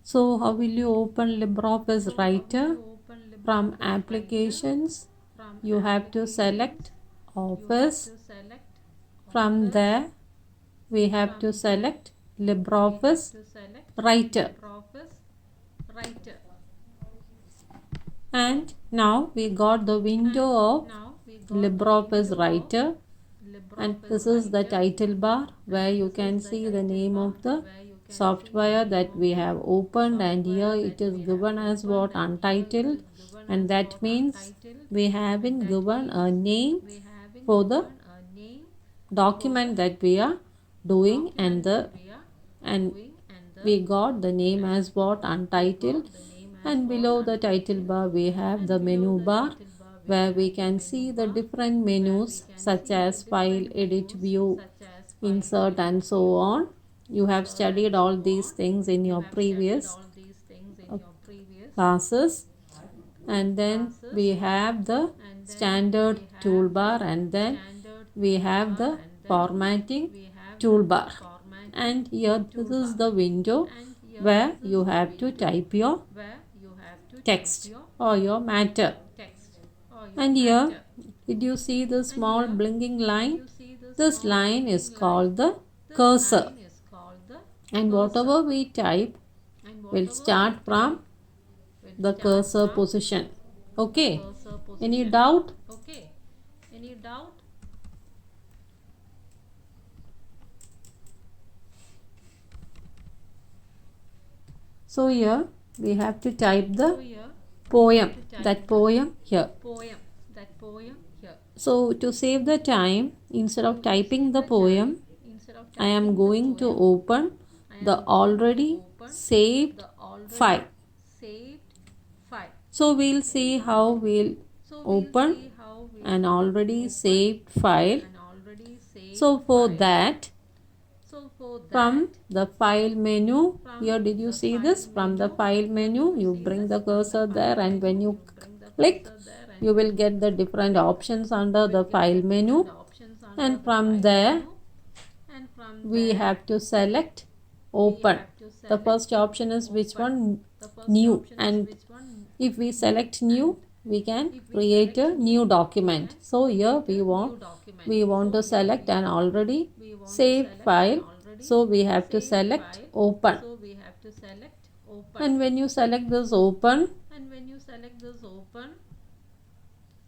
So how will you open LibreOffice Writer? From Applications, you have to select Office. From there, we have to select LibreOffice Writer. And now we got the window of LibreOffice Writer, and this is the title bar where you can see the name of the software that we have opened, and here it is given as what, untitled, and that means we haven't given a name for the document that we are doing, and we got the name as what, untitled. And below the title bar we have the menu bar where we can see the different menus such as file, edit, view, insert, and so on. You have studied all these things in your previous classes. And then we have the standard toolbar, and then we have the formatting toolbar. And here this is the window where you have to type your text or your matter. And here, did you see the small blinking line? This line is called the cursor. And whatever we type will start from the cursor position. Okay. Any doubt? So here we have to type the poem, that poem here. So to save the time, instead of typing the poem, I am going to open the already saved file. So we'll see how we'll open an already saved file. So for that, from the file menu, here did you see this? From the file menu, you bring the cursor there, and when you click, you will get the different options under the file menu. And from there, we have to select open. The first option is which one? New. And if we select new, we can create a new document. So here we want to select an already saved file. So we have to select open. And when you select this open,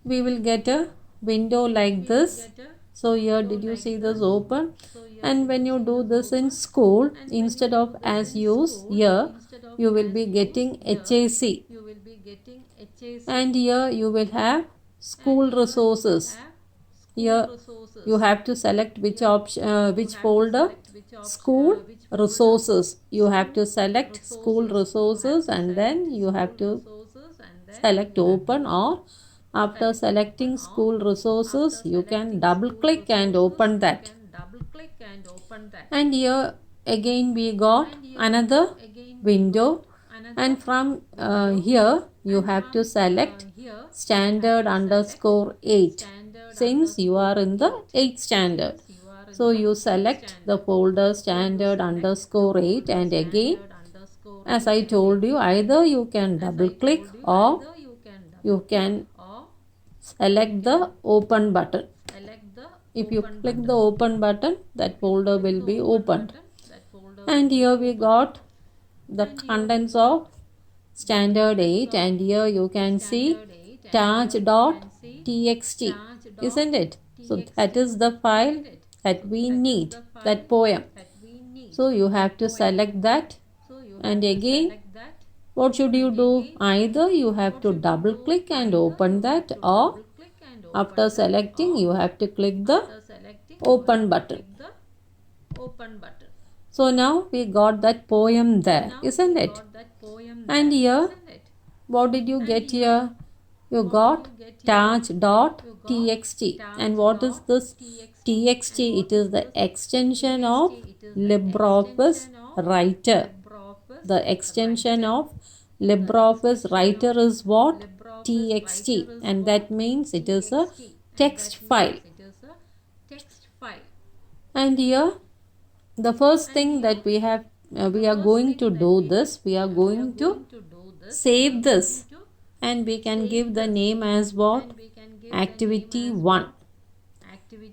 we will get a window like this. So here did you see this open? And when you do this in school, instead of as use, here you will be getting HAC. And here you will have school resources. Here you have to select which option, which folder. School resources. You have to select school resources, and then you have to select open, or after selecting school resources, you can double click and open that. And here again we got another window, and from here you have to select standard underscore 8 since you are in the 8th standard. So you select the folder standard underscore 8, and again, as I told you, either you can double click or you can select the open button. If you click the open button, that folder will be opened. And here we got the contents of standard 8, and here you can see taj.txt, isn't it? So that is the file that we need, that poem. So you have to select that, and again, what should you do? Either you have to double click and open that, or after selecting you have to click the open button. So now we got that poem there, isn't it? And here, what did you get here? You got taj.txt. And what is this txt? It is the extension of LibreOffice Writer. The extension of LibreOffice Writer is what? TXT, and that means it is a text file. And here the first thing that we have we are going to do this. We are going to save this, and we can give the name as what? Activity 1.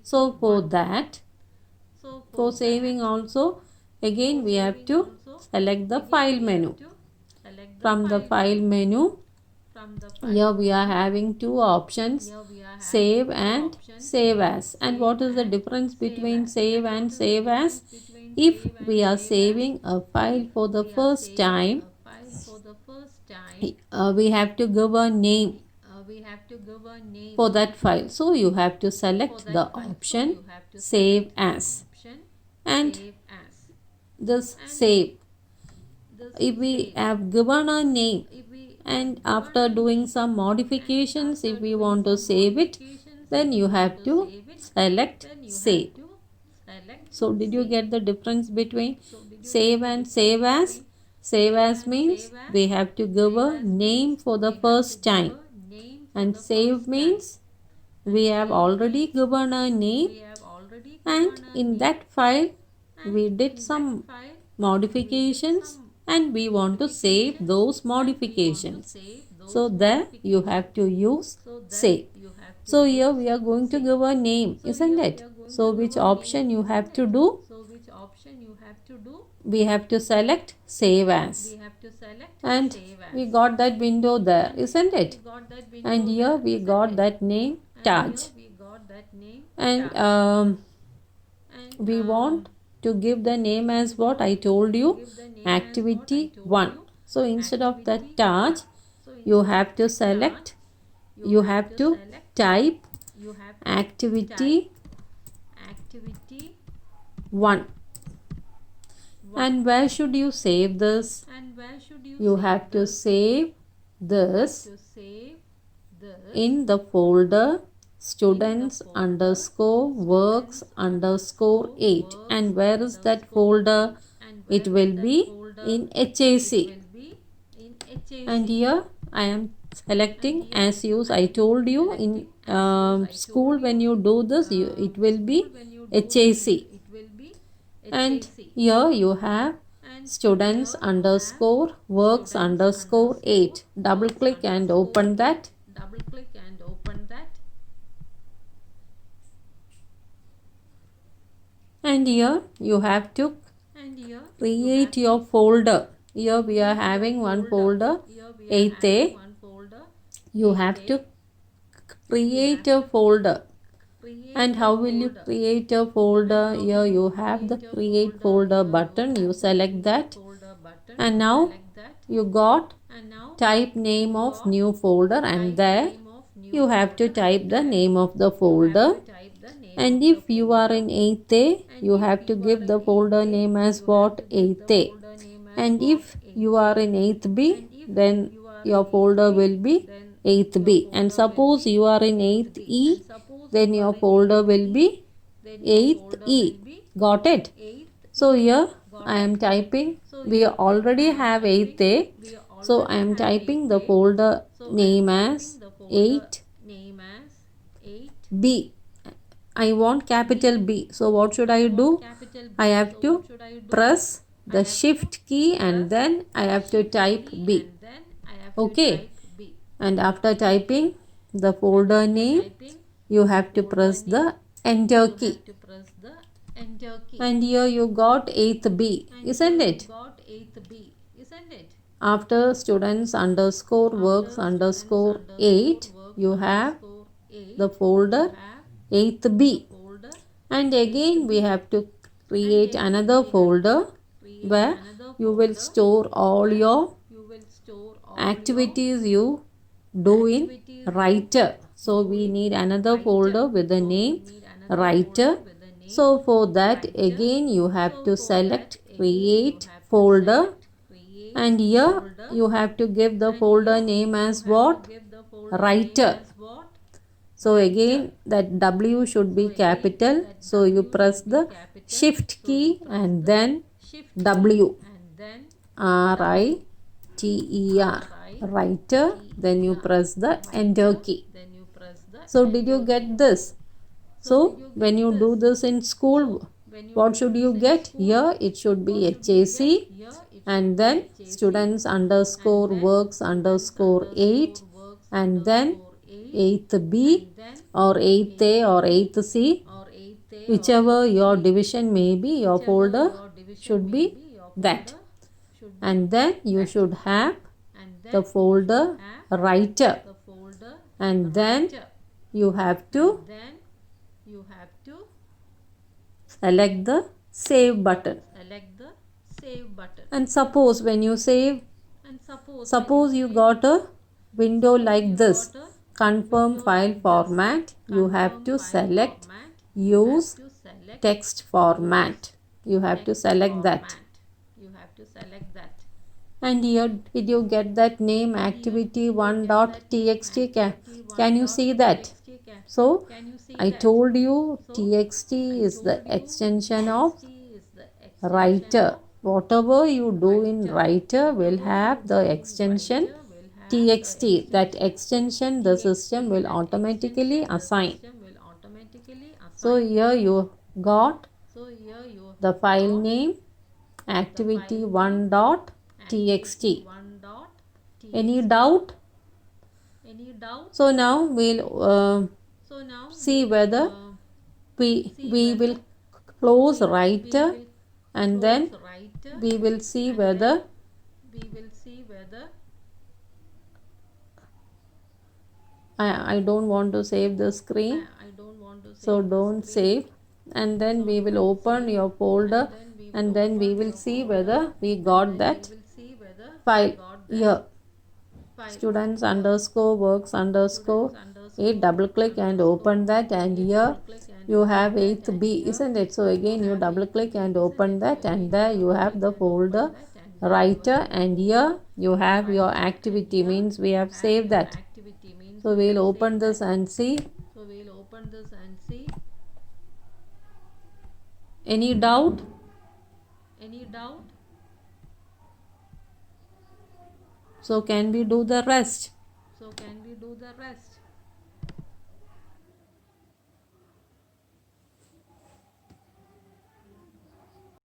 So for that, for saving also, again we have to select the file menu. From the file menu, here we are having two options, save and save as. And what is the difference between save and save as? If we are saving a file for the first time, we have to give a name for that file. So you have to select the option save as, and this save. If we have given a name and after doing some modifications, if we want to save it, then you have to select save. So did you get the difference between save and save as? Save as means we have to give a name for the first time, and save means we have already given a name, and in that file we did some modifications and we want to save those modifications. So there you have to use save. So here we are going to give a name, isn't it? So which option you have to do? We have to select save as, and we got that window there, isn't it? And here we got that name Taj, and we want to give the name as what I told you, activity 1. So instead of that Taj, you have to select, you have to type activity 1. And where should you save this? You have to save this in the folder students underscore works underscore 8. And where is that folder? It will be in HAC. And here I am selecting as use. I told you in school when you do this, it will be HAC. And here you have students underscore works underscore 8. Double click and open that. And here you have to create your folder. Here we are having one folder, 8th A. You have to create a folder. And how will you create a folder? Here you have the create folder button. You select that, and now you got type name of new folder, and there you have to type the name of the folder. And if you are in 8th A, you have to give the folder name as what? 8th A. And if you are in 8th B, then your folder will be 8th B. And suppose you are in 8th E, then your folder will be 8th E. Got it? So here I am typing, we already have 8th A. So I am typing the folder name as 8B. I want capital B. So what should I do? I have to press the shift key and then I have to type B. Okay. And after typing the folder name, you have to press the enter key. And here you got 8th B, isn't it? After students underscore works underscore 8, you have the folder 8th B. And again we have to create another folder where you will store all your activities you do in writer. So we need another folder with the name writer. So for that again you have to select create folder, and here you have to give the folder name as what? Writer. So again that W should be capital. So you press the shift key and then W, R-I-T-E-R, writer. Then you press the enter key. So did you get this? So when you do this in school, what should you get? Here it should be HAC, and then students underscore works underscore 8, and then 8th B or 8th A or 8th C, whichever your division may be, your folder should be that. And then you should have the folder writer, and then you have to select the save button. And suppose when you save, suppose you got a window like this, confirm file format, you have to select use text format. You have to select that. And here did you get that name activity1.txt? Can you see that? So I told you txt is the extension of writer. Whatever you do in writer will have the extension txt. That extension the system will automatically assign. So here you got the file name activity1.txt. Any doubt? So now we'll see whether we will close writer, and then we will see whether I don't want to save the screen, so don't save. And then we will open your folder, and then we will see whether we got that file here, students underscore works underscore 8. Double click and open that, and here you have 8th B, isn't it? So again you double click and open that, and there you have the folder writer, and here you have your activity, means we have saved that. So we'll open this and see. Any doubt? So can we do the rest?